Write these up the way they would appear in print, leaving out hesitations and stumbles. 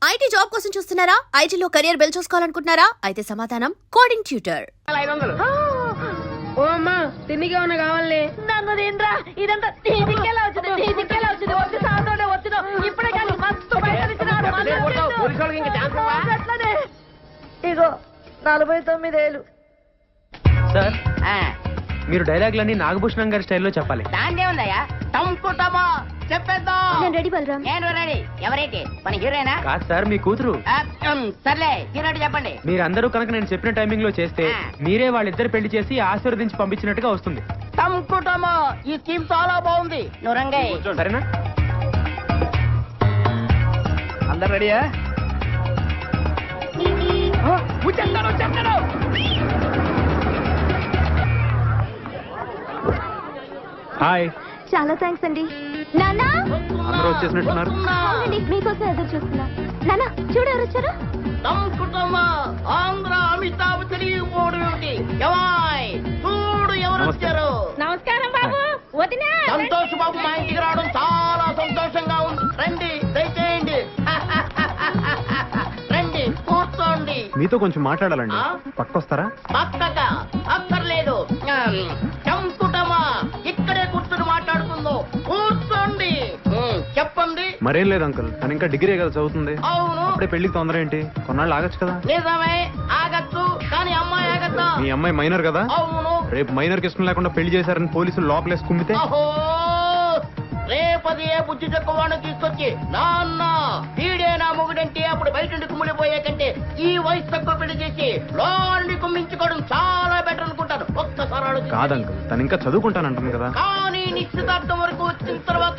IT job కోసం చూస్తున్నారా? ఐటీలో కెరియర్ బిల్డ్ చూసుకోవాలనుకుంటున్నారా? అయితే సమాధానం కోడింగ్ ట్యూటర్. ఓ అమ్మా తిండిగా ఉన్న కావాలి నన్ను తినరా ఇదంతా తీదికెలా వచ్చింది వచ్చి సాతోనే వచ్చిన ఇప్పుడే కానీ మస్తు పైసలు ఇచ్చినాడు అట్లనే ఇగో 49,000 సార్ మీరు డైలాగ్లన్నీ నాగభూషణం గారి స్టైల్లో చెప్పాలి. దాందే ఉందయ్యా టంకుటమా చెప్పేద్దాం. నేను రెడీ బలరాం. నేను రెడీ. ఎవరైతే మన హీరోయినా? కాదు సార్, మీ కూతురు. సర్లే హీరోయిన్ చెప్పండి. మీరందరూ కనుక నేను చెప్పిన టైమింగ్ లో చేస్తే మీరే వాళ్ళిద్దరు పెళ్లి చేసి ఆశీర్వదించి పంపించినట్టుగా వస్తుంది. టంకుటమా ఈ స్కీమ్ చాలా బాగుంది. నువ్వు రంగయ్య సరేనా? అందరు రెడీయా? హాయ్. చాలా థ్యాంక్స్ అండి. నానా అందరూ వచ్చేసినట్టున్నారు. అవునండి, మీకోసం ఎదురు చూస్తున్నా. నానా చూడు ఎవరు వచ్చారు. టంకుటమా ఆంధ్ర అమితాబ్ తెలియకపోవడం ఏమిటి? ఎవాయ్ చూడు ఎవరు వచ్చారు. నమస్కారం బాబు. వదినా సంతోష్ బాబు మా ఇంటికి రావడం చాలా సంతోషంగా ఉంది. రండి దయచేయండి. రండి కూర్చోండి. మీతో కొంచెం మాట్లాడాలండి. పక్కొస్తారా? పక్కక అక్కర్లేదు. చంపుటమా ఇక్కడే కూర్చొని మాట్లాడుకుందాం. కూర్చోండి. చెప్పండి. మరేం లేదు అంకుల్, తను ఇంకా డిగ్రీ కదా చదువుతుంది. అవును అప్పుడే పెళ్లికి తొందర ఏంటి? కొన్నాళ్ళు ఆగచ్చు కదా. నిజమే ఆగచ్చు, కానీ అమ్మాయి ఆగద్దా? మీ అమ్మాయి మైనర్ కదా. అవును. రేపు మైనర్ కి ఇష్టం లేకుండా పెళ్లి చేశారని పోలీసులు లోపలేసి కుమ్మితే అహో రేపది ఏ బుద్ధి చెక్కవాడిని తీసుకొచ్చి నాన్న వీడే నా మొగుడంటే అప్పుడు బయట నుండి కుమ్మిడిపోయే కంటే ఈ వయసు తక్కువ పెళ్లి చేసి లోని కుమ్మించుకోవడం చాలా బెటర్ అనుకుంటాను. ఒక్కసారి ఆలోచించండి. కాదు అంకుల్, తను ఇంకా చదువుకుంటానంటుంది కదా. కానీ నిశ్చితార్థం వరకు వచ్చిన తర్వాత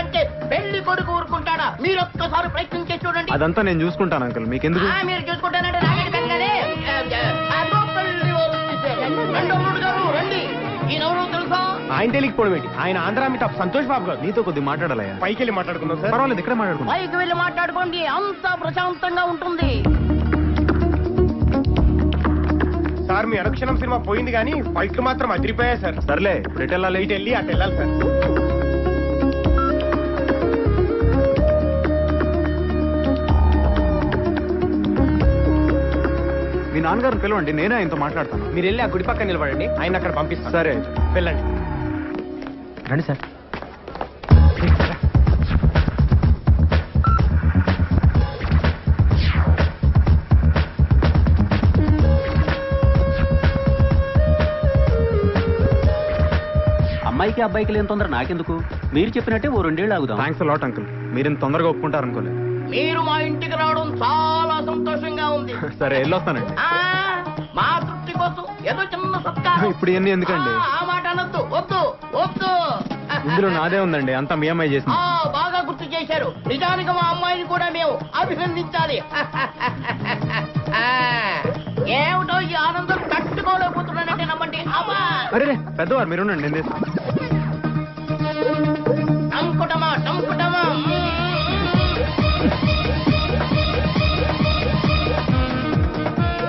అంటే పెళ్లి కొడుకు ఊరుకుంటాడా? మీరు ఒక్కసారి ప్రయత్నం చేసి చూడండి. అదంతా నేను చూసుకుంటాను అంకుల్, మీకెందుకు? మీరు చూసుకుంటానంటే నాగడి కంగానే రెండో మూడు గారు రండి. ఈయనెవరో తెలుసా? ఆయన తెలియకపోవడం ఏంటి? ఆయన ఆంధ్ర అమితాబ్ సంతోష్ బాబు గారు. నీతో కొద్దిగా మాట్లాడాలయ్యా. పైకి వెళ్ళి మాట్లాడుకుందాం సార్. పర్వాలేదు, ఇక్కడే మాట్లాడుకుందాం. పైకి వెళ్ళి మాట్లాడుకోండి, అంతా ప్రశాంతంగా ఉంటుంది. సార్ మీ అనుక్షణం సినిమా పోయింది కానీ ఫైట్లు మాత్రం అదిరిపోయాయి సార్. సర్లే, ఇప్పుడు ఎటు వెళ్ళాలి? ఇటు వెళ్ళి అటు వెళ్ళాలి సార్. మీ నాన్నగారిని పిలవండి, నేనే ఆయనతో మాట్లాడతాను. మీరు వెళ్ళి ఆ గుడి పక్కన నిలబడండి, ఆయన అక్కడ పంపిస్తాను. సరే వెళ్ళండి. రండి సార్. అమ్మాయికి అబ్బాయికి లేని తొందర నాకెందుకు? మీరు చెప్పినట్టే ఓ 2 ఏళ్ళు ఆగుదాం. థ్యాంక్స్ లాట్ అంకుల్, మీరు ఇంత తొందరగా ఒప్పుకుంటారనుకోలేదు. మీరు మా ఇంటికి రావడం చాలా సంతోషంగా ఉంది. సరే వెళ్ళొస్తానండి. మా తృప్తి కోసం ఏదో చిన్న సత్కారం. ఇప్పుడు ఇవన్నీ ఎందుకండి? ఆ మాట అనొద్దు, వద్దు వద్దు. ఇందులో నాదే ఉందండి, అంతా మీ అమ్మాయి చేసింది. బాగా గుర్తు చేశారు. నిజానికి మా అమ్మాయిని కూడా మేము అభినందించాలి. ఏమిటో ఈ ఆనందం తట్టుకోలేకపోతున్నానంటే నమ్మండి. అమ్మా అరే పెద్దవారు మీరు ఉండండి, నేను చేస్తాను. టంకుటమా టంకుటమా.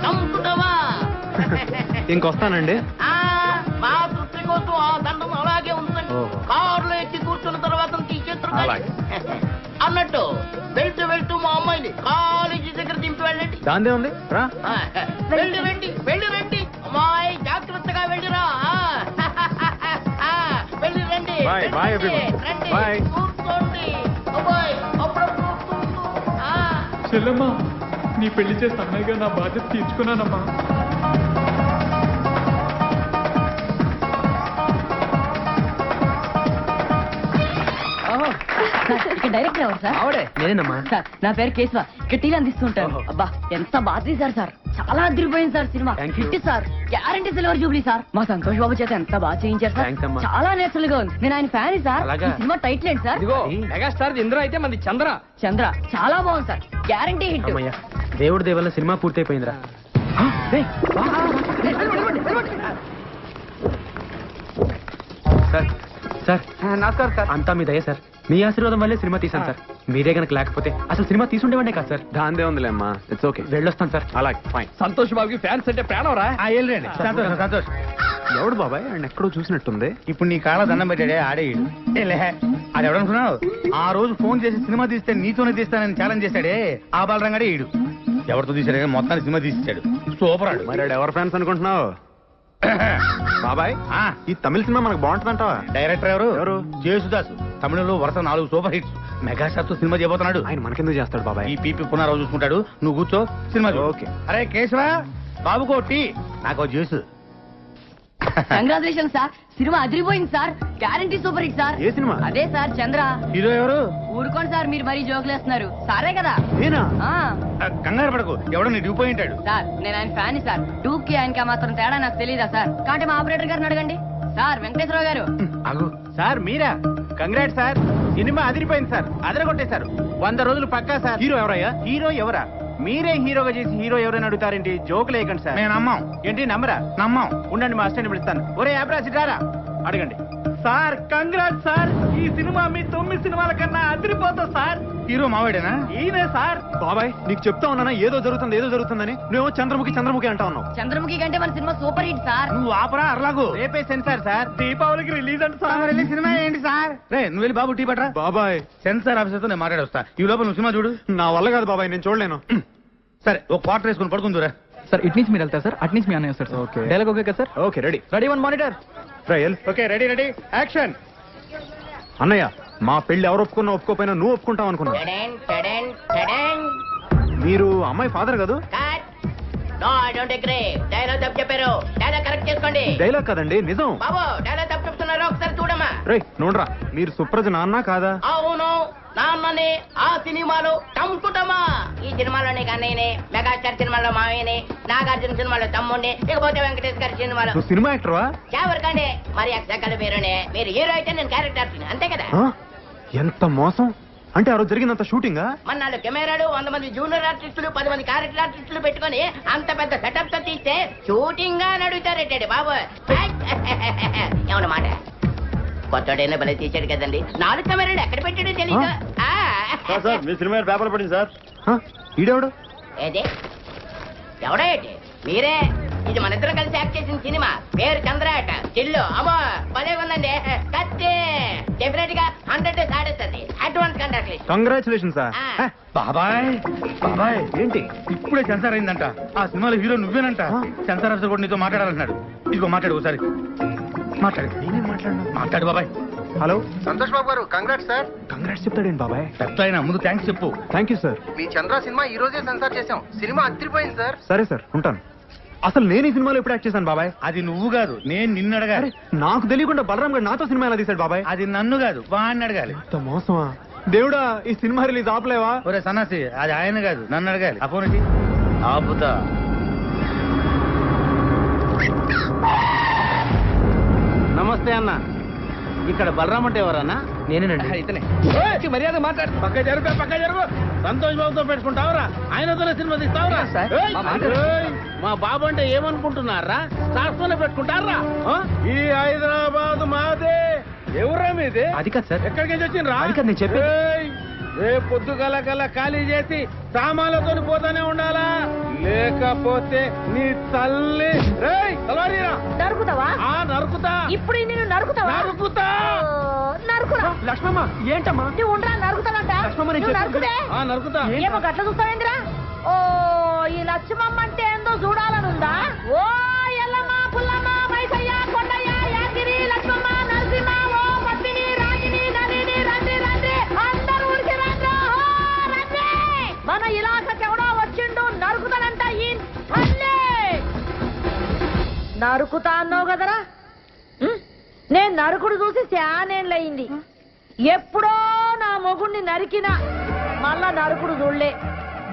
టంకుటమా. ఇంకొస్తానండి. మా తృప్తి కోసం ఆ దండం అలాగే ఉంచండి. కారులో ఎక్కి కూర్చున్న తర్వాత తీసేస్తారు. అన్నట్టు వెళ్తూ మా అమ్మాయిని కాలేజీ దగ్గర దింపి వెళ్ళండి. దాందే ఉంది రా. వెళ్ళి అమ్మాయి జాగ్రత్తగా వెళ్ళిరా. వెళ్ళి రండి. Bye, everyone. రండి. Bye. కూర్చోండి. అబ్బాయి అప్పుడప్పుడు చెల్లమ్మా, నీ పెళ్లి చేసి అన్నయ్యగా నా బాధ్యత తీర్చుకున్నానమ్మా. డైరెక్టర్ ఎవరు సార్? ఆవిడే నేనేనమ్మా. సార్ నా పేరు కేశవ, ఇక్కడ టీలు అందిస్తుంటాను. అబ్బా ఎంత బాగా తీశారు సార్, చాలా అదిరిపోయింది sir cinema. Hit sir, guarantee silver Jubilee sir. మా సంతోష్ బాబు చేత ఎంత బాగా చేయించారు సార్. Thanks అమ్మా. చాలా నేచురల్ గా ఉంది. నేను ఆయన ఫ్యాన్ సార్. అలాగా? ఈ సినిమా టైటిల్ ఏంటి సార్? ఇదిగో మెగాస్టార్ ఇంద్ర అయితే మంది చంద్ర. చంద్ర. చాలా బాగుంది సార్, గ్యారంటీ హిట్. అమ్మయ్య, దేవుడి దేవల్ల సినిమా పూర్తయిపోయిందిరా. సార్ సార్ నమస్కారం సార్. అంతా మీ దయ సార్. మీ ఆశీర్వాదం వల్లే సినిమా తీసాను సార్. మీరే గనక లేకపోతే అసలు సినిమా తీసుండేవాడే కాదు సార్. దాందే ఉందిలే అమ్మా, ఇట్స్ ఓకే. వెళ్ళొస్తాను సార్. అలాగే ఫైన్. సంతోష్ బాబుకి ఫ్యాన్స్ అంటే ప్రాణం రా. వెళ్ళండి. సంతోష్ సంతోష్. ఎవడు బాబాయ్, ఆయన ఎక్కడో చూసినట్టుంది. ఇప్పుడు నీ కాళ్ళ దండం పెట్టాడే ఆడే. అది ఎవడనుకున్నావు? ఆ రోజు ఫోన్ చేసి సినిమా తీస్తే నీతోనే తీస్తానని ఛాలెంజ్ చేశాడే ఆ బాలరంగాడే ఈడు. ఎవరితో తీసాడే మొత్తాన్ని సినిమా తీసిచ్చాడు. సూపర్ ఆడు. మరి ఎవరు ఫ్రెండ్స్ అనుకుంటున్నావు బాబాయ్? ఈ తమిళ సినిమా మనకు బాగుంటుందంటావా? డైరెక్టర్ ఎవరు? జేసుదాస్. తమిళంలో వరుస 4 సూపర్ హిట్స్. మెగాస్టార్ తో సినిమా చేయబోతున్నాడు. ఆయన మనకెందుకు చేస్తాడు బాబాయ్? ఈ పీపీ పునరావు చూసుకుంటాడు. నువ్వు కూర్చో, సినిమా చూడు. ఓకే. అరే కేశవ, బాబుకో టీ, నాకో జ్యూస్. కంగ్రాచులేషన్ సార్, సినిమా అదిరిపోయింది sir, guarantee super hit sir. ఏ సినిమా? అదే సార్ చంద్ర. హీరో ఎవరు? ఊరుకోండి సార్, మీరు మరీ జోకులేస్తున్నారు. సారే కదా. నేనా? ఆ కంగారు పడకు, ఎవడో నీ డ్యూపోయి ఉంటాడు. సార్ నేను ఆయన ఫ్యాన్ సార్. 2కి ఆయనకి మాత్రం తేడా నాకు తెలియదా సార్? కాబట్టి మా ఆపరేటర్ గారిని అడగండి. సార్ వెంకటేశ్వరరావు గారు. అగు సార్ మీరా? కంగ్రాట్ సార్, సినిమా అదిరిపోయింది సార్, అదరగొట్టేశారు. 100 రోజులు పక్కా సార్. హీరో ఎవరయ్యా? హీరో ఎవరా? మీరే హీరోగా చేసి హీరో ఎవరైనా అడుగుతారేంటి? జోకులు వేయకండి సార్. నేను నమ్మాం. ఏంటి నమ్మరా? నమ్మాం. ఉండండి, మా అసిస్టెంట్ పిలుస్తాను. ఒరే అబ్రాసి రారా, అడగండి. సార్ కంగ్రాట్ సార్, ఈ సినిమా మీ 9 సినిమాల కన్నా అదిరిపోతా సార్. హీరో మావాడేనా? ఈయనే సార్. బాబాయ్ నీకు చెప్తా ఉన్నానా ఏదో జరుగుతుందని? నువ్వు చంద్రముఖి అంటా ఉన్నావు. చంద్రముఖి కంటే మన సినిమా సూపర్ హిట్ సార్. నువ్వు ఆపరా అర్లాగు. రేపే సెన్సార్ సార్, దీపావళికి రిలీజ్ అంట సార్. సినిమా ఏంటి సార్? రే నువ్వు వెళ్ళి బాబు టీ పట్రా. బాబాయ్ సెన్సార్ ఆఫీసర్ తో నేను మాట్లాడొస్తా. ఈ లోపల నువ్వు సినిమా చూడు. నా వల్ల కాదు బాబాయ్, నేను చూడలేను. సరే ఒక క్వార్టర్ వేసుకుని పడుకుందురా. సార్ ఇటు నుంచి మీరు వెళ్తారు సార్, అటు నుంచి మీ అన్నయ్య వస్తారు సార్. ఓకే. డైలాగ్ ఓకే కదా sir? Okay ready. Ready 1 monitor. Trial. Okay ready action. అన్నయ్య, మా పెళ్లి ఎవరు ఒప్పుకున్నా ఒప్పుకోపోయినా నువ్వు ఒప్పుకుంటావు అనుకున్నా. టడెన్, టడెన్, టడెన్. మీరు అమ్మాయి ఫాదర్ కాదు? Cut. No I don't agree. Dialogue తప్పు చెప్పారు. డైలాగ్ కరెక్ట్ చేసుకోండి. డైలాగ్ కదండి, నిజం. బాబు డైలాగ్ తప్పు చెప్తున్నారు, ఒకసారి చూడమ్మా. రే నోడ్రా, మీరు సుప్రజ నాన్న కాదా? అవును, నాన్నని ఆ సినిమాలో టంకుటమా. ఈ సినిమాలోని కన్నయ్యని, మెగాస్టార్ సినిమాలో మావయ్యని, నాగార్జున సినిమాలో తమ్ముడిని, ఇకపోతే వెంకటేష్ గారి సినిమాలో నువ్వు సినిమా యాక్టర్వా? ఎవరికండి మరి అక్షకల పేరునే. మీరు హీరో అయితే నేను క్యారెక్టర్ అంతే కదా. ఆ? ఎంత మోసం! అంటే ఆ రోజు జరిగినంత షూటింగా? మన 4 కెమెరాలు, 100 మంది జూనియర్ ఆర్టిస్టులు, 10 మంది క్యారెక్టర్ ఆర్టిస్టులు పెట్టుకొని అంత పెద్ద సెటప్ తో తీస్తే షూటింగ్ గా నడుగుతారేంటి బాబు? ఏమన్న మాట, కొత్తడైనా భలే తీసాడు కదండి. 4 కెమెరాలు ఎక్కడ పెట్టాడో తెలీదు. మీ సినిమా పేపర్ పడింది సార్. ఈడెవడు? ఏది ఎవడో ఏంటి? మీరే. ఇది మన ఇద్దరు కలిసి యాక్ట్ చేసిన సినిమా. పేరు చంద్రాట. చిల్లు అమ్మో భలే ఉందండి. కత్తి డెఫినెట్ గా 100 సాడేస్తుంది. Advance congratulation. Congratulation sir. బాబాయ్ బాబాయ్ ఏంటి? ఇప్పుడే సెన్సార్ అయిందంట. ఆ సినిమాలో హీరో నువ్వేనంట. సెన్సార్ ఆఫీసర్ కూడా నీతో మాట్లాడాలంటున్నాడు. ఇదిగో మాట్లాడు ఒకసారి. మాట్లాడు బాబాయ్. హలో సంతోష్ బాబు గారు, కంగ్రాట్స్ సార్. కంగ్రాట్స్ చెప్తాడేంటి బాబాయ్? పెద్ద అయినా ముందు థ్యాంక్స్ చెప్పు. Thank you sir. Me Chandra cinema ఈ రోజే సెన్సార్ చేసాం. సినిమా అదిరిపోయింది సార్. సరే సార్, ఉంటాను. అసలు నేను ఈ సినిమాలో ఎప్పుడు యాక్ట్ చేశాను బాబాయ్? అది నువ్వు కాదు, నేను నిన్ను అడగాలి. నాకు తెలియకుండా బలరాం గారు నాతో సినిమా ఎలా తీశాడు బాబాయ్? అది నన్ను కాదు, వాడిని అడగాలి. ఎంత మోసమా దేవుడా! ఈ సినిమా రిలీజ్ ఆపలేవా? ఒరే సన్నాసి, అది ఆయన కాదు, నన్ను అడగాలి. ఆ ఫోన్ ఇచ్చి. ఆపుతా. నమస్తే అన్న. ఇక్కడ బలరామ్ అంటే ఎవరన్నా? నేనేనండి. ఇతనే. మర్యాద మాట్లాడు. పక్క జరుగు. సంతోష్ బాబుతో పెట్టుకుంటావురా? ఆయనతోనే సినిమా తీస్తావురా? మా బాబు అంటే ఏమనుకుంటున్నారా? స్టార్స్తోనే పెట్టుకుంటారా? ఈ హైదరాబాద్ మాదే. ఎవరా మీది? అది కాదు సార్. ఎక్కడికి వచ్చిండ్రా? అది కాదు నేను చెప్పేది. రేపు పొద్దుగల ఖాళీ చేసి సామాన్లతో పోతానే ఉండాలా, లేకపోతే నీ తల్లి తలవారీరా. నరుకుతావా? నరుకుతా. ఇప్పుడు నేను నరుకుతావా? నరుకురా. లక్ష్మమ్మ ఏంటమ్మా? నువ్వు ఉండరా, నరుకుతానంట. లక్ష్మమ్మ నేను నువ్వు చెప్పేది. నరుకుతే నరుకుతా. ఏమో గట్ల చూస్తావేంద్రా? ఓ ఈ లక్ష్మమ్మ అంటే ఏందో చూడాలనుందా? ఓ ఎల్లమ్మ, పుల్లమ్మ, మైసయ్య, కొండయ్య, యాగిరి, లక్ష్మమ్మ, నరసింహ, ఓ పద్మిని, రాగిని, నలిని, రండి అందరూ ఊరికి రండి. మన ఇలాకకి ఎవడో వచ్చిండు, నరుకుతానంట. ఈ తల్లి నరుకుతా అన్నావు కదరా? నేను నరుకుడు చూసి శానేళ్ళయింది. ఎప్పుడో నా మొగుణ్ణి నరికినా మళ్ళా నరుకుడు చూడలే.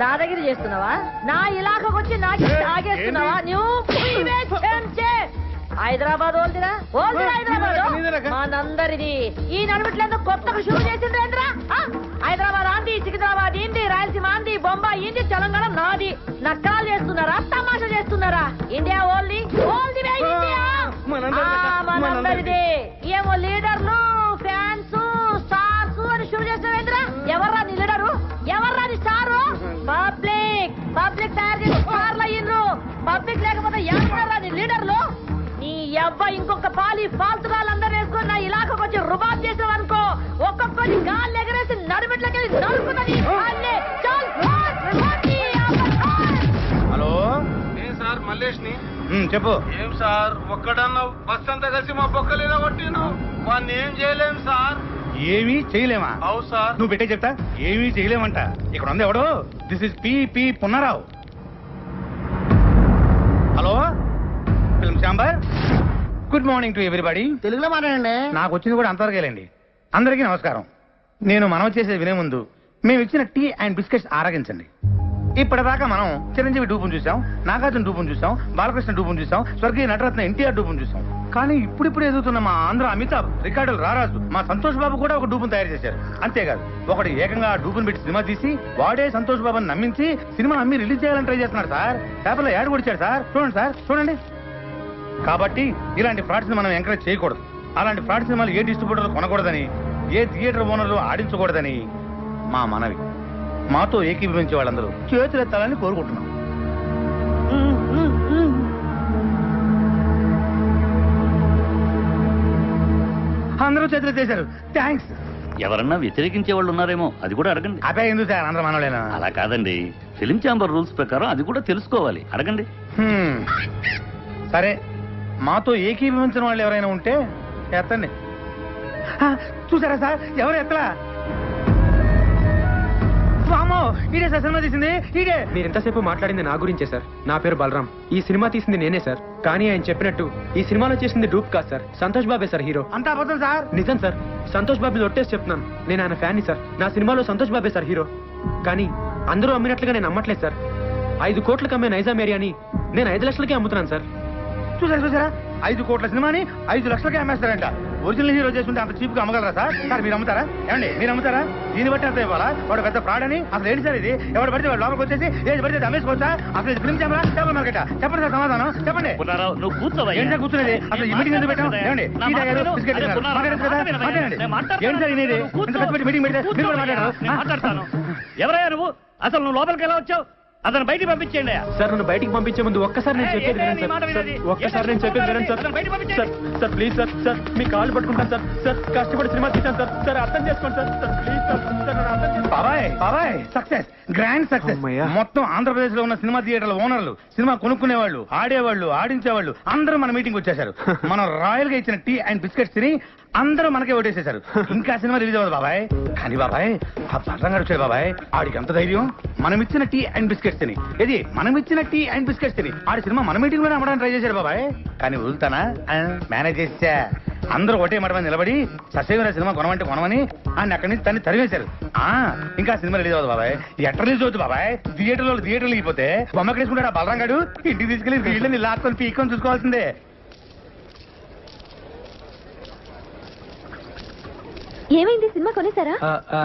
దాదాగిరి చేస్తున్నావా? నా ఇలాకకొచ్చి నాకు తాగేస్తున్నావా? నువ్వు హైదరాబాద్ ఓల్దిరా హైదరాబాద్ మనందరిది. ఈ నడుమిట్లేందుకు కొత్తగా షూరు చేసిండ్రేంద్రా? హైదరాబాద్ ఆంది, సికింద్రాబాద్ ఇంది, రాయలసీమ ఆంది, బొంబాయి ఇంది, తెలంగాణ నాది. నక్కలు చేస్తున్నారా, తమాషా చేస్తున్నారా? ఇండియా ఓల్ది ఇండియా మనందరిది. ఏమో లీడర్లు, ఫ్యాన్స్, స్టార్స్ అని షూరు చేస్తున్నారేంద్రా? ఎవర్రా నీ లీడరు? ఎవర్రా నీ స్టారు? పబ్లిక్ తయారు చేసి స్టార్లు అయ్యిండ్రు. పబ్లిక్ లేకపోతే ఎవరా నీ లీడర్లు? నీ అబ్బాయి ఇంకొక పాలి ఫాల్తుగాళ్ళందరూ వేసుకుని నా ఇలాకకు వచ్చి రుబాబ్ చేసావనుకో, ఒక్కొక్క పట్టుకొని గాలి ఎగరేసి నడిమెట్లకెళ్ళి నరుకుతుంది అల్లే చాల్ హలో సార్ మల్లేష్ ని చెప్పు. ఏం సార్ ఒక్కడన్నా బస్ అంతా కలిసి మా బొక్కలు ఇలా కొట్టిను వాడిని ఏం చేయలేం సార్. ఏమీ చేయలేమా? అవు సార్. నువ్వు పెట్టే చెప్తా. ఏమీ చేయలేమంట. ఇక్కడ ఉంది ఎవడు? This is P Punnarao. Hello film chamber. Good morning to everybody. తెలుగులో మాట్లాడండి. నాకు వచ్చింది కూడా అంతవరకేలేండి. అందరికీ నమస్కారం. నేను మనవి చేసేది వినే ముందు మేము ఇచ్చిన టీ అండ్ బిస్కెట్స్ ఆరగించండి. ఇప్పటిదాకా మనం చిరంజీవి డూపును చూసాం, నాగార్జున డూపును చూసాం, బాలకృష్ణ డూపును చూసాం, స్వర్గీయ నటరత్న ఎన్టీఆర్ డూపును చూసాం. కానీ ఇప్పుడు ఎదుగుతున్న మా ఆంధ్ర అమితాబ్, రికార్డులు రారాజు, మా సంతోష్ బాబు కూడా ఒక డూపును తయారు చేశారు. అంతేకాదు ఒకటి ఏకంగా ఆ డూపును పెట్టి సినిమా తీసి వాడే సంతోష్ బాబుని నమ్మించి సినిమా అమ్మి రిలీజ్ చేయాలని ట్రై చేస్తున్నాడు సార్. పేపర్లో యాడ్ కొడిచాడు సార్. చూడండి సార్, చూడండి. కాబట్టి ఇలాంటి ఫ్రాడ్స్ ని మనం ఎంకరేజ్ చేయకూడదు. అలాంటి ఫ్రాడ్ సినిమాలు ఏ డిస్ట్రిబ్యూటర్లు కొనకూడదని, ఏ థియేటర్ ఓనర్లు ఆడించకూడదని మా మనవి. మాతో ఏకీభవించే వాళ్ళందరూ చేతులెత్తాలని కోరుకుంటున్నాం. అందరూ చేతులెత్తేశారు. థ్యాంక్స్. ఎవరన్నా వ్యతిరేకించే వాళ్ళు ఉన్నారేమో అది కూడా అడగండి. అబ్బాయి ఎందుకు సార్ అందరూ మనోళ్ళేనా? అలా కాదండి, ఫిలిం ఛాంబర్ రూల్స్ ప్రకారం అది కూడా తెలుసుకోవాలి. అడగండి. సరే, మాతో ఏకీభవించిన వాళ్ళు ఎవరైనా ఉంటే ఎత్తండి. చూసారా సార్, ఎవరు ఎత్తలా? వామో, ఇదే సార్ సినిమా తీసింది. ఇదే. మీరు ఎంతసేపు మాట్లాడింది నా గురించే సార్. నా పేరు బలరాం. ఈ సినిమా తీసింది నేనే సార్. కానీ ఆయన చెప్పినట్టు ఈ సినిమాలో చేసింది డూప్ కాదు సార్. సంతోష్ బాబే సార్ హీరో. అంతా అబద్ధం సార్. నిజం సార్. సంతోష్ బాబు ఒట్టేసి చెప్తున్నాను. నేను ఆయన ఫ్యాన్ సార్. నా సినిమాలో సంతోష్ బాబే సార్ హీరో. కానీ అందరూ అమ్మినట్లుగా నేను అమ్మట్లేదు సార్. 5 కోట్లకు అమ్మే నైజాం ఏరియాని నేను 5 లక్షలకే అమ్ముతున్నాను సార్. చూసారా 5 కోట్ల సినిమాని 5 లక్షలకే అమ్మేస్తారంట. ఒరిజినల్ హీరో చేసుకుంటే అంత చీప్ గా అమ్మగలరా సార్? సార్ మీరు అమ్ముతారా? ఏమండి మీరు అమ్ముతారా? దీన్ని బట్టి అంత ఇవ్వాలా? వాడు పెద్ద ఫ్రాడ్ అని అసలు ఏంటి సార్ ఇది? ఎవరు పడితే వాడు లోపలికి వచ్చేసి ఏది పడితే అమ్మేసుకోవచ్చా? అసలు ఇది ఫిల్మ్ ఛాంబరా, చేపల మార్కెటా? చెప్పండి సార్ సమాధానం చెప్పండి. నువ్వు కూర్చోవయ్యా. ఏంటి సార్ కూర్చునేది? అసలు ఈ మీటింగ్ ఎందుకు పెట్టాం? ఏమండి టీ తాగారు, బిస్కెట్ తిన్నారు. మాట్లాడచ్చు కదా? మాట్లాడండి. ఏంటి సార్ ఇది? ఇంత పెద్ద మీటింగ్ పెడితే మీరు కూడా మాట్లాడతాను. ఎవరయ్యా నువ్వు? అసలు నువ్వు లోపలికి ఎలా వచ్చావు? అతను బయటికి పంపించేయండి. సార్ నన్ను బయటికి పంపించే ముందు ఒక్కసారి నేను చెప్పేది వినండి సార్. ఒక్కసారి నేను చెప్పేది వినండి sir. Sir please sir. Sir మీ కాళ్ళు పట్టుకుంటాను సార్. సార్ కష్టపడి సినిమా తీశాను సార్. సార్ అర్థం చేసుకోండి sir. Sir please sir. Sir నన్ను అర్థం చేసుకోండి. బాబాయ్ సక్సెస్, గ్రాండ్ సక్సెస్. అమ్మయ్య. మొత్తం ఆంధ్రప్రదేశ్ లో ఉన్న సినిమా థియేటర్ల ఓనర్లు, సినిమా కొనుక్కునేవాళ్ళు, ఆడేవాళ్ళు, ఆడించేవాళ్ళు అందరూ మన మీటింగ్ వచ్చేసారు. మనం రాయల్ గా ఇచ్చిన టీ అండ్ బిస్కెట్స్ తిని అందరూ మనకే ఓటేసేశారు. ఇంకా సినిమా రిలీజ్ అవ్వదు బాబాయ్. కానీ బాబాయ్ ఆ బలరంగా వచ్చాడు బాబాయ్. ఆడికి ఎంత ధైర్యం? మనం ఇచ్చిన టీ అండ్ బిస్కెట్స్ తిని, ఇది మనం ఇచ్చిన టీ అండ్ బిస్కెట్స్ తిని ఆడి సినిమా మన మీటింగ్ లోనే అమ్మడానికి ట్రై చేశాడు బాబాయ్. కానీ వదులుతానా? మేనేజ్ చేసా. అందరూ ఒకటే మాట మీద నిలబడి ససేమిరా సినిమా కొనమంటే కొనమని ఆయన అక్కడి నుంచి తన్ని తరివేశారు. ఇంకా సినిమా రిలీజ్ అవ్వదు బాబాయ్. ఎట్లా రిలీజ్ అవుతుంది బాబాయ్? థియేటర్లు అయిపోతే బొమ్మకేసుకుంటాడు ఆ బలరంగాడు. ఇంటికి తీసుకెళ్లి వీళ్ళని లాక్కొని పీక్కొని చూసుకోవాల్సిందే. ఏమైంది? సినిమా కొనేసారా?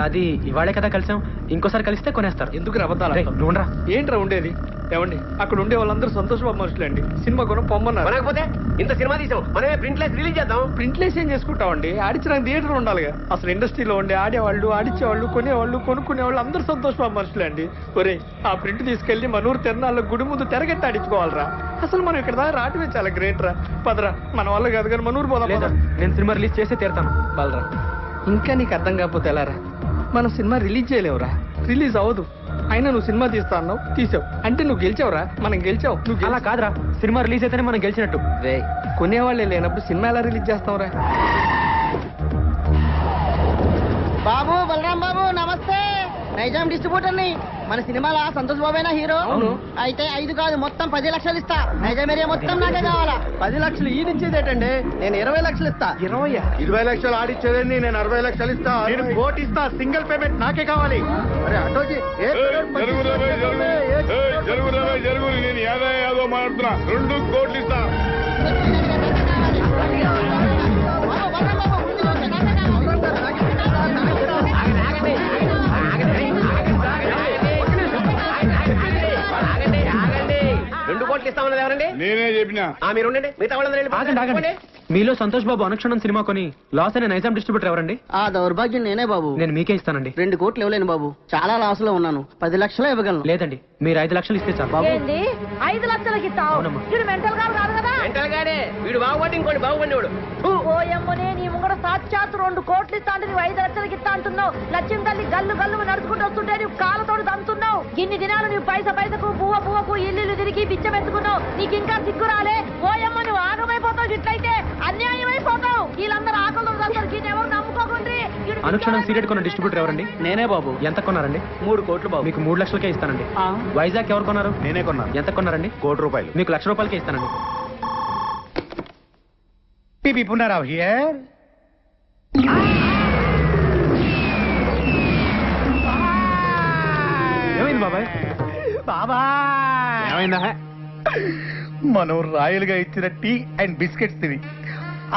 అది ఇవాళే కదా కలిసాం. ఇంకోసారి కలిస్తే కొనేస్తారు. ఎందుకు అబద్ధాలు? నువ్వురా. ఏంట్రా ఉండేది? ఏమండి అక్కడ ఉండే వాళ్ళందరూ సంతోష్ బాబు మనుషులండి. సినిమా కొనం పొమ్మన్నారు. కొనకపోతే ఇంత సినిమా తీసాం, మనమే ప్రింట్లెస్ రిలీజ్ చేద్దాం. ప్రింట్లేసి ఏం చేసుకుంటామండి? ఆడించడానికి థియేటర్ ఉండాలిగా. అసలు ఇండస్ట్రీలో ఉండే ఆడేవాళ్ళు, ఆడించేవాళ్ళు, కొనేవాళ్ళు, కొనుక్కునేవాళ్ళు అందరూ సంతోష్ బాబు మనుషులే అండి. ఒరే ఆ ప్రింట్ తీసుకెళ్లి మనూరు తిరణాల్లో గుడి ముందు తెరగెట్టి ఆడించుకోవాలరా. అసలు మనం ఇక్కడ దాకా రావటమే చాలా గ్రేట్ రా. పదరా, మన వల్ల కాదు కానీ మనూరు పోదాం. నేను సినిమా రిలీజ్ చేసే తీరుతాను. బలరా, ఇంకా నీకు అర్థం కాకపోతే ఎలారా? మనం సినిమా రిలీజ్ చేయలేవురా. రిలీజ్ అవ్వదు. అయినా నువ్వు సినిమా తీస్తా అన్నావు, తీసావు. అంటే నువ్వు గెలిచావురా. మనం గెలిచావు. నువ్వు అలా కాదురా. సినిమా రిలీజ్ అయితేనే మనం గెలిచినట్టు. రే కొనేవాళ్ళే లేనప్పుడు సినిమా ఎలా రిలీజ్ చేస్తావురా? బాబు బలరాం బాబు నమస్తే. నైజాం డిస్ట్రిబ్యూటర్ ని. మన సినిమాలో సంతోష్ బాబేనా హీరో? అవును. అయితే 5 కాదు మొత్తం 10 లక్షలు ఇస్తా. నైజాం ఏరియా మొత్తం నాకే కావాలా. 10 లక్షలు ఈడిచ్చేదేటంటే నేను 20 లక్షలు ఇస్తా. 20 లక్షలు ఆడిచ్చేదండి. నేను 60 లక్షలు ఇస్తా. నేను కోటి ఇస్తా. సింగిల్ పేమెంట్ నాకే కావాలి. అరే ఆటోజీ జరుగు నేను యాదో మాట్లాడుతున్నా. 2 కోట్లు ఇస్తా. బాబు, బలరాం బాబు, ముందు వచ్చే నాకే ఇస్తామన్నది ఎవరండి? నేనే చెప్పినా. మీరు ఉండండి, మిగతా వాళ్ళందరూ ఆగండి ఆగండి. మీలో సంతోష్ బాబు అనుక్షణం సినిమా కొని లాస్ అయిన నైజాం డిస్ట్రిబ్యూటర్ ఎవరండి? ఆ దౌర్భాగ్యం నేనే బాబు. నేను మీకే ఇస్తానండి. 2 కోట్లు ఇవ్వలేను బాబు. చాలా లాస్ లో ఉన్నాను. 10 లక్షలు ఇవ్వగలను. లేదండి, మీరు 5 లక్షలు ఇస్తే చాలు. ఏంది 5 లక్షలకి ఇస్తావు అవునమ్మా. ఇది మెంటల్ కాదు కదా మెంటల్ గాడే వీడు బాగుపడి ఇంకోటి బాగుపడివాడు. ఓయమ్మనే నీ ముంగడ సాక్షాత్ 2 కోట్లు ఇస్తా అంటే నువ్వు 5 లక్షలకి ఇస్తా అంటున్నావు. లక్ష్యం తల్లి గల్లు గల్లు నడుచుకుంటూ వస్తుంటే నువ్వు కాళ్ళతోడు దంతున్నావు. ఇన్ని దినాలు నువ్వు పైసకు పువ్వకు ఇల్లు తిరిగి బిచ్చం ఎత్తుకున్నావు. నీకు ఇంకా సిగ్గు రాలే. ఓయమ్మ నువ్వు ఆగమైపోతావు. ఇట్లయితే అన్యాయం అయిపోతావు. వీళ్ళందరూ ఆకలి అందరికి ఎవరు నమ్ముకోకుండ్రి. అనుక్షణం సీరియట్ కొన్న డిస్ట్రిబ్యూటర్ ఎవరండి? నేనే బాబు. ఎంత కొన్నారండి? 3 కోట్లు బాబు. మీకు 3 లక్షలకే ఇస్తానండి. వైజాగ్ ఎవరు కొన్నారు? నేనే కొన్నాను. ఎంత కొన్నారండి? ₹1,00,00,000. మీకు ₹1,00,000కే ఇస్తానండి. పిపి పునరావ్ హియర్. ఏమైంది బాబాయ్? బాబా ఏమైందా? మనం రాయలుగా ఇచ్చిన టీ అండ్ బిస్కెట్స్ తిని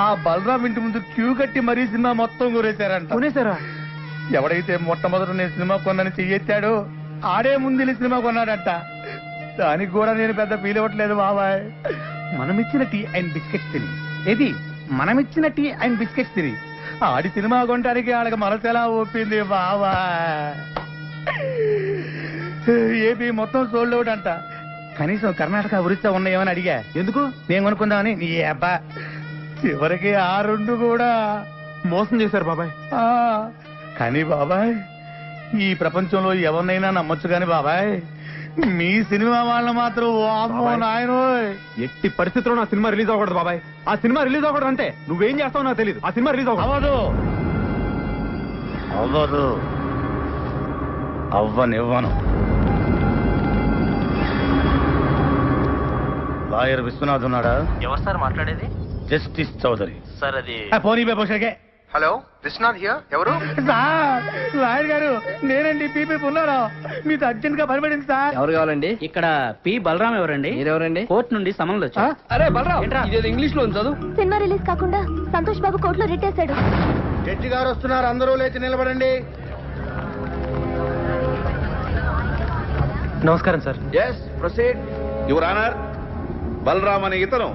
ఆ బలరాం ఇంటి ముందు క్యూ కట్టి మరీ సినిమా మొత్తం కూరేశారంట. కొనేసారా? ఎవడైతే మొట్టమొదట నేను సినిమా కొన్నాను చెయ్యెత్తాడో ఆడే ముందు సినిమా కొన్నాడంట. దానికి కూడా నేను పెద్ద ఫీల్ అవ్వట్లేదు బాబాయ్. మనమిచ్చిన టీ అండ్ బిస్కెట్స్ తిని ఏది మనమిచ్చిన టీ అండ్ బిస్కెట్స్ తిని ఆడి సినిమా కొనడానికి ఆడకి మనసెలా ఒప్పింది బాబా. ఏపీ మొత్తం సోల్డ్ అవుట్ అంట. కనీసం కర్ణాటక ఒరిస్సా ఉన్నాయేమని అడిగా. ఎందుకు? నేను కొనుక్కుందామని. నీ అబ్బా చివరికి ఆ 2 కూడా మోసం చేశారు బాబాయ్. ఆ, కానీ బాబాయ్ ఈ ప్రపంచంలో ఎవరినైనా నమ్మొచ్చు కానీ బాబాయ్ మీ సినిమా వాళ్ళని మాత్రం వామ్మో బాబాయ్. నాయనోయ్. ఎట్టి పరిస్థితుల్లో నా సినిమా రిలీజ్ అవ్వకూడదు బాబాయ్. ఆ సినిమా రిలీజ్ అవ్వకూడదు అంటే నువ్వేం చేస్తావు నాకు తెలియదు. ఆ సినిమా రిలీజ్ అవ్వదు. అవ్వదు అవ్వనివ్వను. లాయర్ విశ్వనాథ్ ఉన్నాడా? ఎవరు సార్ మాట్లాడేది? జస్టిస్ చౌదరి. సార్ అది పోనీ బేపోషకే. Hello Vishwanath here. ఎవరు? సార్ లాయర్ గారు నేనండి పీపీ పుల్లారావు. మీతో అర్జెంట్ గా పనిపడింది సార్. ఎవరు కావాలండి? ఇక్కడ పి బలరాం ఎవరండి? మీరెవరండి? కోర్టు నుండి సమన్లు వచ్చా. అరే బలరాం ఇదేదో ఇంగ్లీష్ లో చదువు. సినిమా రిలీజ్ కాకుండా సంతోష్ బాబు కోర్టులో రిట్టేశాడు. జడ్జి గారు వస్తున్నారు. అందరూ లేచి నిలబడండి. నమస్కారం sir. Yes proceed. Your honour, Balaram అనే ఇతను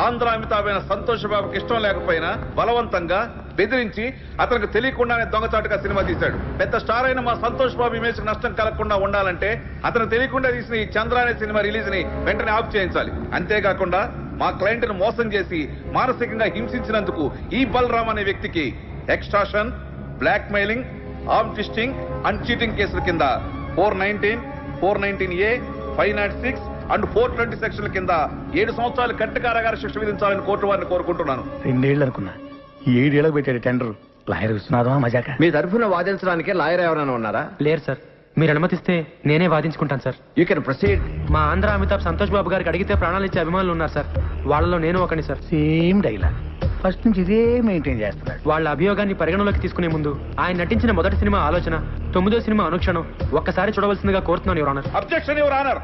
ఆంధ్ర అమితాబైన సంతోష్ బాబుకి ఇష్టం లేకపోయినా బలవంతంగా బెదిరించి అతనికి తెలియకుండానే దొంగచాటుగా సినిమా తీశాడు. పెద్ద స్టార్ అయిన మా సంతోష్ బాబు ఇమేజ్ నష్టం కలగకుండా ఉండాలంటే అతను తెలియకుండా తీసిన ఈ చంద్ర అనే సినిమా రిలీజ్ ని వెంటనే ఆఫ్ చేయించాలి. అంతేకాకుండా మా క్లయింట్ ను మోసం చేసి మానసికంగా హింసించినందుకు ఈ బలరాం అనే వ్యక్తికి extortion, blackmailing, arm twisting and cheating కేసుల కింద 419, 419A, 506 అండ్ 420 సెక్షన్ల కింద 7 సంవత్సరాలు కఠిన కారాగార శిక్ష విధించాలని కోర్టు వారిని కోరుకుంటున్నాను. 2 ఏళ్ళు అనుకున్నా 7 ఏళ్ళకి పెట్టాడు టెండర్. లాయర్ విశ్వనాథమా మజాక? మీ తరఫున వాదించడానికి లాయర్ ఎవరైనా ఉన్నారా? లేరు సార్. మీరు అనుమతిస్తే నేనే వాదించుకుంటాను సార్. You can proceed. మా ఆంధ్ర అమితాబ్ సంతోష్ బాబు గారికి అడిగితే ప్రాణాలు ఇచ్చే అభిమానులు ఉన్నారు సార్. వాళ్ళలో నేను ఒకని సార్. Same dialogue. ఫస్ట్ నుంచి ఇదే మెయింటైన్ చేస్తున్నాడు. వాళ్ళ అభియోగాన్ని పరిగణలోకి తీసుకునే ముందు ఆయన నటించిన మొదటి సినిమా ఆలోచన, 9వ సినిమా అనుక్షణం ఒక్కసారి చూడవలసిందిగా కోరుతున్నాను your honour. Objection your honour.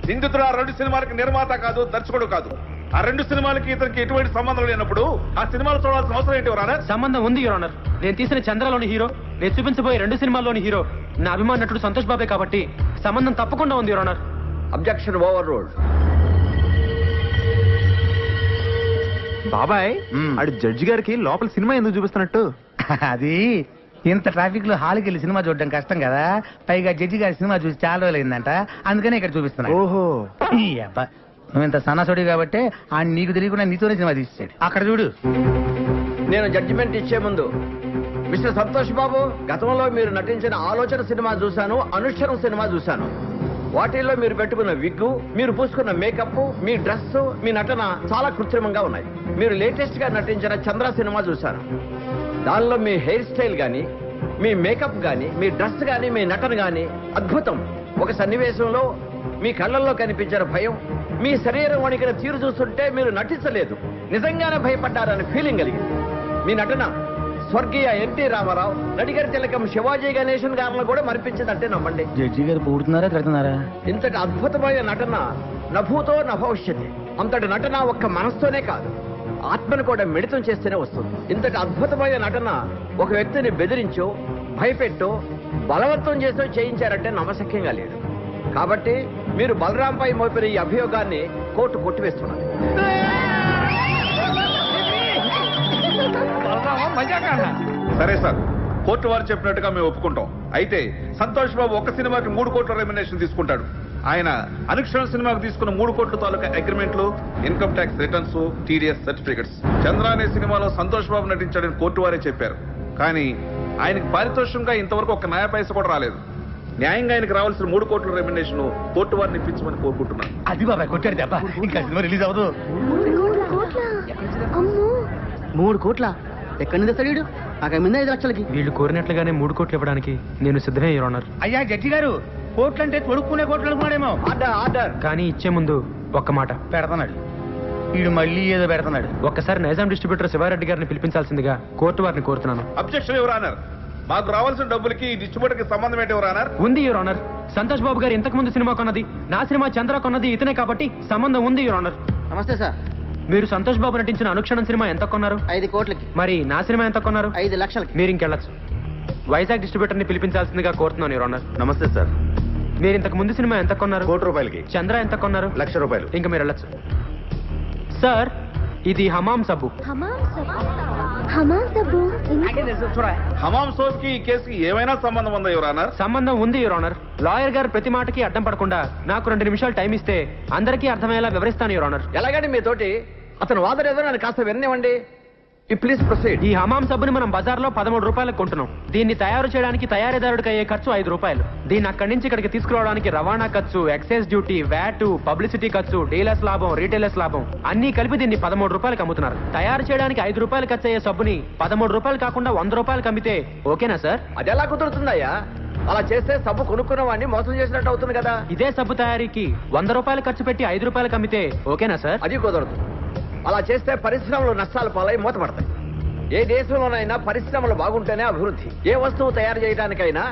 నిందితుడు ఆ 2 సినిమాలకి నిర్మాత కాదు, దర్శకుడు కాదు. ఆ 2 సినిమాలకి ఇతనికి ఎటువంటి సంబంధం లేనప్పుడు ఆ సినిమాలు చూడాల్సిన అవసరం ఏంటి యువర్ ఆనర్? సంబంధం ఉంది యువర్ ఆనర్. నేను తీసిన చంద్రలోని హీరో, నేను చూపించబోయే 2 సినిమాల్లోని హీరో నా అభిమాన నటుడు సంతోష్ బాబే కాబట్టి సంబంధం తప్పకుండా ఉంది your honour. Objection over ruled. బాబాయ్ ఆడు జడ్జి గారికి లోపల సినిమా ఎందుకు చూపిస్తున్నట్టు? అది ఇంత ట్రాఫిక్ లో హాల్కి వెళ్ళి సినిమా చూడడం కష్టం కదా. పైగా జడ్జి గారి సినిమా చూసి చాలా రోజులు అయిందంట. అందుకనే ఇక్కడ చూపిస్తున్నా. ఓహో. ఈ అబ్బా నువ్వు ఇంత సన్నసోడి కాబట్టి ఆయన నీకు తెలియకుండా నీతోనే సినిమా తీసాడు. అక్కడ చూడు. నేను జడ్జిమెంట్ ఇచ్చే ముందు మిస్టర్ సంతోష్ బాబు, గతంలో మీరు నటించిన ఆలోచన సినిమా చూశాను, అనుష్ఠరం సినిమా చూశాను. వాటిల్లో మీరు పెట్టుకున్న విగ్గు, మీరు పూసుకున్న మేకప్, మీ డ్రెస్, మీ నటన చాలా కృత్రిమంగా ఉన్నాయి. మీరు లేటెస్ట్ గా నటించిన చంద్ర సినిమా చూశాను. దానిలో మీ హెయిర్ స్టైల్ గానీ, మీ మేకప్ గానీ, మీ డ్రెస్ గానీ, మీ నటన గానీ అద్భుతం. ఒక సన్నివేశంలో మీ కళ్ళల్లో కనిపించిన భయం, మీ శరీరం వణికిన తీరు చూస్తుంటే మీరు నటించలేదు, నిజంగానే భయపడ్డారని ఫీలింగ్ కలిగింది. మీ నటన స్వర్గీయ ఎన్టీ రామారావు, నడిగర్ తిలకం శివాజీ గణేశన్ గారిని కూడా మరిపించిందంటే నమ్మండి. జడ్జి గారు పూడుతున్నారా తిడుతున్నారా? ఇంతటి అద్భుతమైన నటన నభూతో నభవిష్యతి. అంతటి నటన ఒక్క మనస్తోనే కాదు, ఆత్మను కూడా మిళితం చేస్తేనే వస్తుంది. ఇంతటి అద్భుతమైన నటన ఒక వ్యక్తిని బెదిరించో, భయపెట్టో, బలవంతం చేసో చేయించారంటే నమ్మశక్యంగా లేదు. కాబట్టి మీరు బలరాంపై మోపిన ఈ అభియోగాన్ని కోర్టు కొట్టివేస్తున్నది. సరే సార్, కోర్టు వారు చెప్పినట్టుగా మేము ఒప్పుకుంటాం. అయితే సంతోష్ బాబు ఒక్క సినిమాకి 3 కోట్ల రెమ్యునరేషన్ తీసుకుంటాడు. ఆయన అనుక్షణ సినిమాకు తీసుకున్న 3 కోట్ల తాలూకా అగ్రిమెంట్లు, income tax returns, TDS certificates. Chandra అనే సినిమాలో సంతోష్ బాబు నటించాడని కోర్టు వారే చెప్పారు. కానీ ఆయనకి పారితోషికంగా ఇంతవరకు ఒక న్యాయ పైస కూడా రాలేదు. న్యాయంగా ఆయనకు రావాల్సిన 3 కోట్ల రెమ్యునరేషన్ కోర్టు వారిని ఇప్పించమని కోరుకుంటున్నాను. అది బాబాయ్ కొట్టాడు దెబ్బ. ఇంకా సినిమా రిలీజ్ అవ్వదు. 3 కోట్ల ఎక్కడి నుంచి తెస్తాడు? నాకు ముందు 5 లక్షలకి. వీళ్ళు కోరినట్లుగానే 3 కోట్లు ఇవ్వడానికి నేను సిద్ధమే, యువర్ ఆనర్. అయ్యా జడ్జి గారు, కోట్లు అంటే తొడుక్కునే కోట్లు అనుకున్నాడేమో. ఆర్డర్. కానీ ఇచ్చే ముందు ఒక్క మాట పెడతాడు. వీడు మళ్ళీ ఏదో పెడతాడు. ఒక్కసారి నైజాం డిస్ట్రిబ్యూటర్ శివారెడ్డి గారిని పిలిపించాల్సిందిగా కోర్టు వారిని కోరుతున్నాను. Objection your honour. మాకు రావాల్సిన డబ్బులకి ఈ డిస్ట్రిబ్యూటర్ కి సంబంధం ఏంటి యువర్ ఆనర్? ఉంది యువర్ ఆనర్. సంతోష్ బాబు గారు ఇంతకు ముందు సినిమా కొన్నది, నా సినిమా చంద్ర కొన్నది ఇతనే కాబట్టి సంబంధం ఉంది యువర్ ఆనర్. నమస్తే సార్. మీరు సంతోష్ బాబు నటించిన అనుక్షణం సినిమా ఎంత కొన్నారు? 5 కోట్లకి. మరి నా సినిమా ఎంత కొన్నారు? 5 లక్షలకి. మీరు ఇంకెళ్ళచ్చు. వైజాగ్ డిస్ట్రిబ్యూటర్ ని పిలిపించాల్సిందిగా కోరుతున్నాను యువర్ ఆనర్. నమస్తే సార్. మీరు ఇంతకు ముందు సినిమా ఎంత కొన్నారు? 1 కోటి రూపాయలకి. చంద్ర ఎంత కొన్నారు? 1,00,000 రూపాయలు. ఇంకా మీరు వెళ్ళచ్చు. సార్, ఇది హమాం సబ్బు. హమాం సోప్ కి ఈ కేసుకి ఏమైనా సంబంధం ఉందా యువర్ ఆనర్? సంబంధం ఉంది యువర్ ఆనర్. లాయర్ గారు ప్రతి మాటకి అడ్డం పడకుండా నాకు 2 నిమిషాలు టైం ఇస్తే అందరికీ అర్థమయ్యేలా వివరిస్తాను యువర్ ఆనర్. ఎలాగండి మీతోటి అతను వాదన ఏదో నన్ను కాస్త విననివ్వండి. Please proceed. ఈ హమాం సబ్బుని మనం బజార్లో 13 రూపాయలకు కొంటున్నాం. దీన్ని తయారు చేయడానికి తయారీదారుడికి అయ్యే ఖర్చు 5 రూపాయలు. దీన్ని అక్కడి నుంచి ఇక్కడికి తీసుకురావడానికి రవాణా ఖర్చు, ఎక్సైజ్ డ్యూటీ, వ్యాట్, పబ్లిసిటీ ఖర్చు, డీలర్స్ లాభం, రీటైలర్స్ లాభం అన్ని కలిపి దీన్ని 13 రూపాయలకు అమ్ముతున్నారు. తయారు చేయడానికి 5 రూపాయలు ఖర్చు అయ్యే సబ్బుని 13 రూపాయలు కాకుండా 100 రూపాయలకు అమ్మితే ఓకేనా సార్? అది ఎలా కుదురుతుందయ్యా? అలా చేస్తే సబ్బు కొనుక్కున్న వాడిని మోసం చేసినట్టు అవుతుంది కదా. ఇదే సబ్బు తయారీకి 100 రూపాయలు ఖర్చు పెట్టి 5 రూపాయలకు అమ్మితే ఓకేనా సార్? అది కుదరదు. అలా చేస్తే పరిశ్రమలు నష్టాలు పాలై మూతపడతాయి. ఏ దేశంలోనైనా పరిశ్రమలు బాగుంటేనే అభివృద్ధి. ఏ వస్తువు తయారు చేయడానికైనా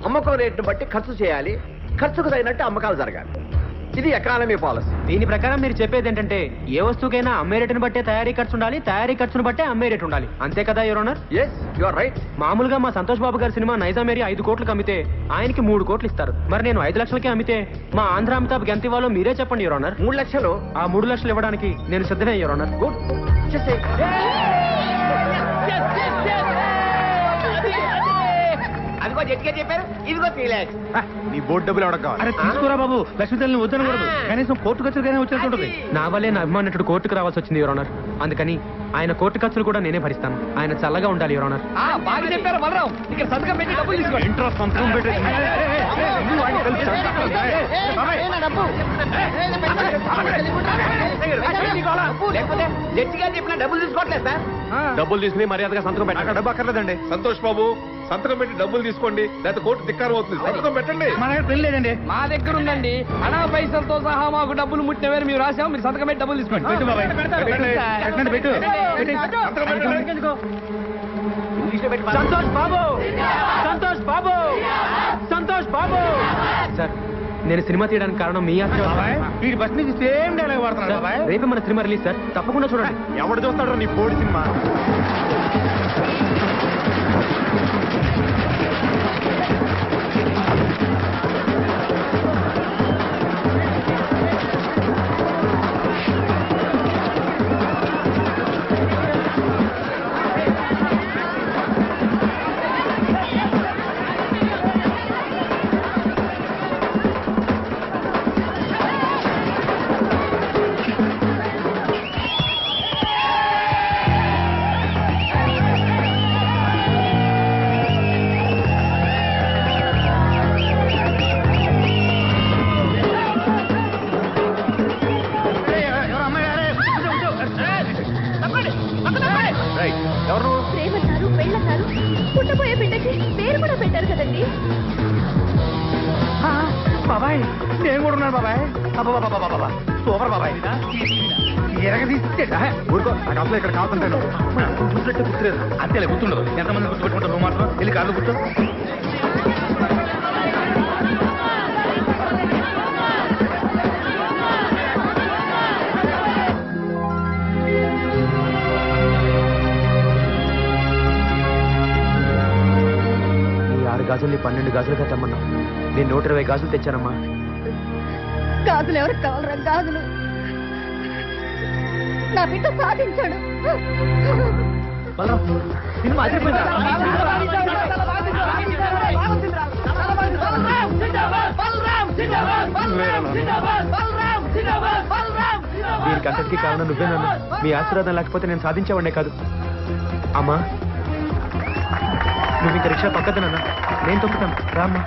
అమ్మకం రేటును బట్టి ఖర్చు చేయాలి. ఖర్చుకు తగినట్టు అమ్మకాలు జరగాలి. ఇది ఎకానమీ పాలసీ. దీని ప్రకారం మీరు చెప్పేది ఏంటంటే ఏ వస్తువుకైనా అమ్మే రేటును బట్టే తయారీ ఖర్చు ఉండాలి, తయారీ ఖర్చును బట్టే అమ్మే రేటు ఉండాలి. అంతే కదా your honour? Yes, you are right. మామూలుగా మా సంతోష్ బాబు గారి సినిమా నైజాం ఏరియా 5 కోట్లకు అమ్మితే ఆయనకి 3 కోట్లు ఇస్తారు. మరి నేను 5 లక్షలకే అమ్మితే మా ఆంధ్ర అమితాబ్ ఎంత ఇవ్వాలో మీరే చెప్పండి యువర్ ఆనర్. 3 లక్షలు. ఆ 3 లక్షలు ఇవ్వడానికి నేను సిద్ధమే యువర్ ఆనర్. గుడ్. అదిగో జట్టిగా చెప్పారు. ఇదిగో 3 lakhs. నీ బోర్డు డబ్బులు ఎవడకు కావాలి? అరే తీసుకోరా బాబు, లక్ష్మీదేవిని వద్దనకూడదు. కనీసం కోర్టు ఖర్చుగానే వచ్చేస్తుంటది. నా వల్లే నా అభిమానుడు కోర్టుకు రావాల్సి వచ్చింది యువర్ ఆనర్. అందుకని ఆయన కోర్టు ఖర్చులు కూడా నేనే భరిస్తాను. ఆయన చల్లగా ఉండాలి యువర్ ఆనర్. బాగా చెప్పారు బలరాం. ఇక్కడ సంతకం పెట్టి డబ్బులు తీసుకోండి. ఇంట్రెస్ట్ సంతకం పెట్టి లేకపోతే జట్టిగా చెప్పిన డబ్బులు తీసుకోవట్లేదు సార్. డబ్బులు తీసుకుని మర్యాదగా సంతకం పెట్టాక డబ్బు అక్కర్లేదండి. సంతోష్ బాబు, సంతకం పెట్టి డబ్బులు తీసుకోండి, లేకపోతే కోర్టు ధిక్కారం అవుతుంది. సంతకం పెట్టండి. మన దగ్గర పెళ్లి లేదండి. మా దగ్గర ఉందండి. అనా పైసలతో సహా మాకు డబ్బులు ముట్టిన వేరు మేము రాసాం. మీరు సంతకం పెట్టి డబ్బులు తీసుకోండి. పెట్టు బాబాయ్, పెట్టండి, పెట్టు. సంతోష్ బాబు, సంతోష్ బాబు, సంతోష్ బాబు. సార్, నేను సినిమా తీయడానికి కారణం మీ బాబాయ్, వీడి బస్ నుంచి సేమ్ డైలాగ్ వాడుతున్నాడు బాబాయ్. రేపే మన సినిమా రిలీజ్ సార్, తప్పకుండా చూడండి. ఎవడు చూస్తాడు నీ బోర్డు సినిమా? ప్రేమన్నారు, పెళ్ళన్నారు, పుట్టబోయే బిడ్డకి పేరు కూడా పెట్టారు కదండి. బాబాయ్ నేను కూడా ఉన్నాను బాబాయ్. బాబా సూపర్ బాబాయ్. ఊరుకో, నాకు అసలు ఇక్కడ కావాలంటాను. గుర్తుపెట్టే గుర్తులేదు. అంతేలే, గుర్తుండదు. ఎంతమంది గుర్తుపెట్టుకుంటారు? నువ్వు మాత్రం వెళ్ళి కాళ్ళు కూర్చో. గాజుల్ని 12 గాజులుగా తెమ్మన్నా. నేను 120 గాజులు తెచ్చానమ్మా. గాజులు ఎవరికి కావాలరా? గాజులు నా బిడ్డ సాధించాడు. సినిమా దీనికి అంతటికీ కారణం నువ్వే నాన్న. మీ ఆశీర్వాదం లేకపోతే నేను సాధించేవాడినే కాదు. అమ్మా నువ్వు ఇంకా రిక్షా పక్కన నాన్న, నేను తొక్కుతాను రామ్మా.